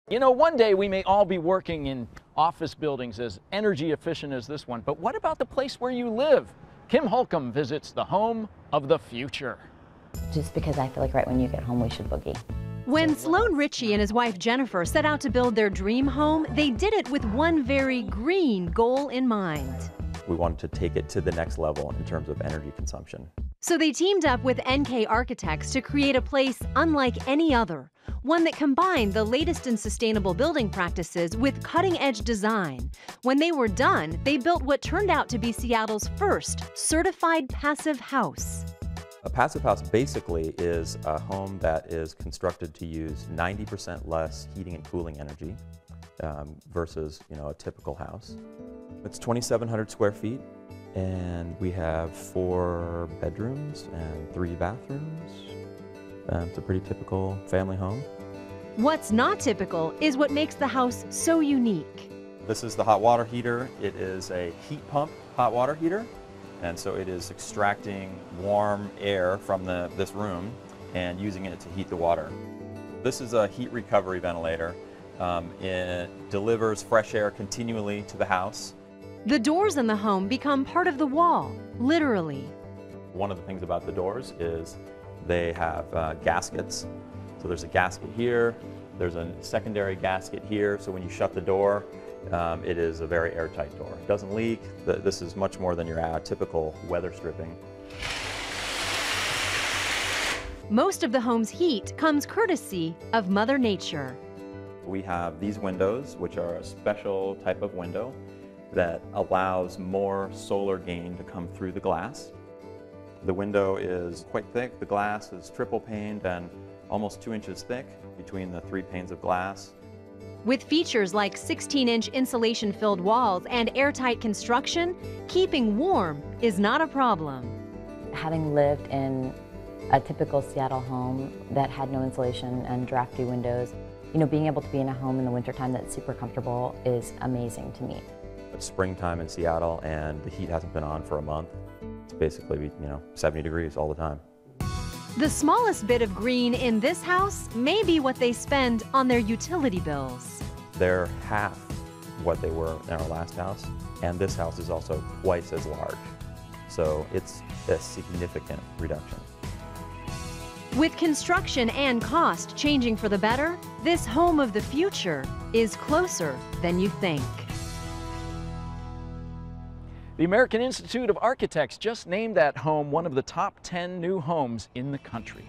You know, one day we may all be working in office buildings as energy efficient as this one, but what about the place where you live? Kim Holcomb visits the home of the future. Just because I feel like right when you get home, we should boogie. When Sloan Ritchie and his wife Jennifer set out to build their dream home, they did it with one very green goal in mind. We wanted to take it to the next level in terms of energy consumption. So they teamed up with NK Architects to create a place unlike any other, one that combined the latest in sustainable building practices with cutting-edge design. When they were done, they built what turned out to be Seattle's first certified passive house. A passive house basically is a home that is constructed to use 90% less heating and cooling energy versus, a typical house. It's 2,700 square feet, and we have 4 bedrooms and 3 bathrooms. It's a pretty typical family home. What's not typical is what makes the house so unique. This is the hot water heater. It is a heat pump hot water heater. And so it is extracting warm air from this room and using it to heat the water. This is a heat recovery ventilator. It delivers fresh air continually to the house. The doors in the home become part of the wall, literally. One of the things about the doors is they have gaskets. So there's a gasket here, there's a secondary gasket here, so when you shut the door, it is a very airtight door. It doesn't leak. This is much more than your typical weather stripping. Most of the home's heat comes courtesy of Mother Nature. We have these windows, which are a special type of window that allows more solar gain to come through the glass. The window is quite thick. The glass is triple paned and almost 2 inches thick between the 3 panes of glass. With features like 16-inch insulation-filled walls and airtight construction, keeping warm is not a problem. Having lived in a typical Seattle home that had no insulation and drafty windows, being able to be in a home in the wintertime that's super comfortable is amazing to me. It's springtime in Seattle and the heat hasn't been on for a month. It's basically, 70 degrees all the time. The smallest bit of green in this house may be what they spend on their utility bills. They're half what they were in our last house, and this house is also twice as large. So it's a significant reduction. With construction and cost changing for the better, this home of the future is closer than you think. The American Institute of Architects just named that home one of the top 10 new homes in the country.